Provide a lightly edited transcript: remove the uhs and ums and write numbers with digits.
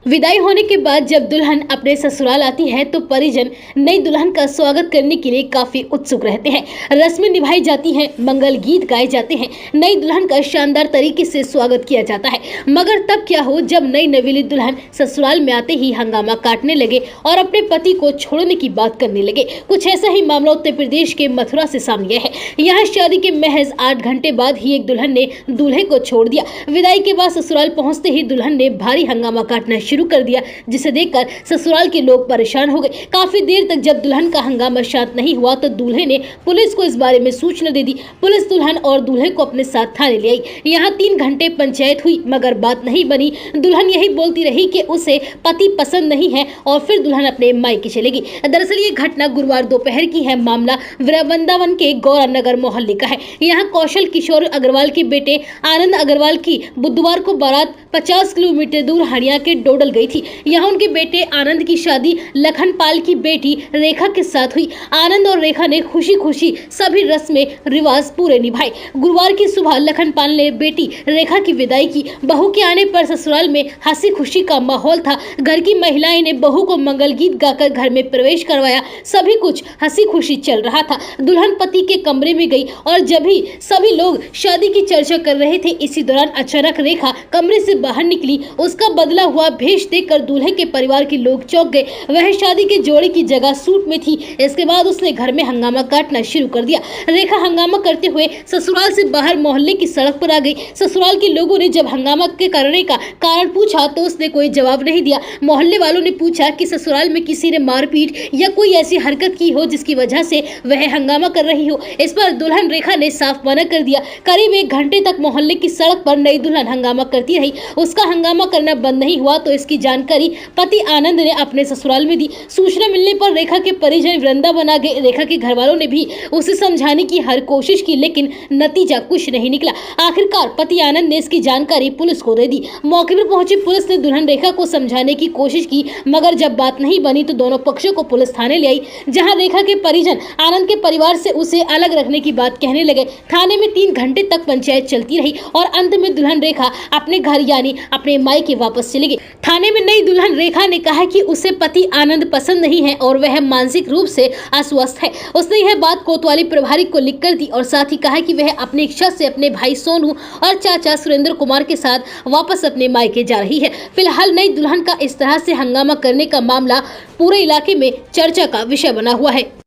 विदाई होने के बाद जब दुल्हन अपने ससुराल आती है तो परिजन नई दुल्हन का स्वागत करने के लिए काफी उत्सुक रहते हैं। रस्में निभाई जाती हैं, मंगल गीत गाए जाते हैं, नई दुल्हन का शानदार तरीके से स्वागत किया जाता है। मगर तब क्या हो जब नई नवेली दुल्हन ससुराल में आते ही हंगामा काटने लगे और अपने पति को छोड़ने की बात करने लगे। कुछ ऐसा ही मामला उत्तर प्रदेश के मथुरा से सामने आया है। यहाँ शादी के महज 8 घंटे बाद ही एक दुल्हन ने दूल्हे को छोड़ दिया। विदाई के बाद ससुराल पहुँचते ही दुल्हन ने भारी हंगामा काटना शुरू कर दिया, जिसे देखकर ससुराल के लोग परेशान हो गए। काफी देर तक जब दुल्हन का हंगामा शांत नहीं हुआ तो दूल्हे ने पुलिस को इस बारे में सूचना दे दी। पुलिस दुल्हन और दूल्हे को अपने साथ थाने ले आई। यहाँ 3 घंटे पंचायत हुई मगर बात नहीं बनी। दुल्हन यही बोलती रही कि उसे पति पसंद नहीं है और फिर दुल्हन अपने मायके चलेगी। दरअसल ये घटना गुरुवार दोपहर की है। मामला वृंदावन के गौरा नगर मोहल्ले का है। यहाँ कौशल किशोर अग्रवाल के बेटे आनंद अग्रवाल की बुधवार को बारात 50 किलोमीटर दूर हरियाणा के डोडल गई थी। यहाँ उनके बेटे आनंद की शादी लखनपाल की बेटी रेखा के साथ हुई। आनंद और रेखा ने खुशी खुशी सभी रस्में रिवाज पूरे निभाए। गुरुवार की सुबह लखनपाल ने बेटी रेखा की विदाई की। बहू के आने पर ससुराल में हंसी खुशी का माहौल था। घर की महिलाएं ने बहू को मंगल गीत गाकर घर में प्रवेश करवाया। सभी कुछ हंसी खुशी चल रहा था। दुल्हन पति के कमरे में गई और जब भी सभी लोग शादी की चर्चा कर रहे थे, इसी दौरान अचानक रेखा कमरे से बाहर निकली। उसका बदला हुआ भेष देखकर दूल्हे के परिवार के लोग चौंक गए। वह शादी के जोड़े की जगह सूट में थी। इसके बाद उसने घर में हंगामा काटना शुरू कर दिया। रेखा हंगामा करते हुए ससुराल से बाहर मोहल्ले की सड़क पर आ गई। ससुराल के लोगों ने जब हंगामा के करने का कारण पूछा तो उसने कोई जवाब नहीं दिया। मोहल्ले वालों ने पूछा कि ससुराल में किसी ने मारपीट या कोई ऐसी हरकत की हो जिसकी वजह से वह हंगामा कर रही हो। इस पर दुल्हन रेखा ने साफ मना कर दिया। करीब 1 घंटे तक मोहल्ले की सड़क पर नई दुल्हन हंगामा करती रही। उसका हंगामा करना बंद नहीं हुआ तो इसकी जानकारी पति आनंद ने अपने ससुराल में दी। सूचना मिलने पर रेखा के परिजन वृंदावन आ गए। रेखा के घर वालों ने भी उसे समझाने की हर कोशिश की लेकिन नतीजा कुछ नहीं निकला। आखिरकार पति आनंद ने इसकी जानकारी पुलिस को दे दी। मौके पर पहुंची पुलिस ने दुल्हन रेखा को समझाने की कोशिश की मगर जब बात नहीं बनी तो दोनों पक्षों को पुलिस थाने ले आई, जहां रेखा के परिजन आनंद के परिवार से उसे अलग रखने की बात कहने लगे। थाने में 3 घंटे तक पंचायत चलती रही और अंत में दुल्हन रेखा अपने घर यानी अपने मायके वापस चली गई। थाने में नई दुल्हन रेखा ने कहा कि उसे पति आनंद पसंद नहीं है और वह मानसिक रूप से अस्वस्थ है। उसने यह बात कोतवाली प्रभारी को लिखकर दी और साथ ही कहा कि वह अपनी इच्छा से अपने भाई सोनू और चाचा सुरेंद्र कुमार के साथ वापस अपने मायके जा रही है। फिलहाल नई दुल्हन का इस तरह से हंगामा करने का मामला पूरे इलाके में चर्चा का विषय बना हुआ है।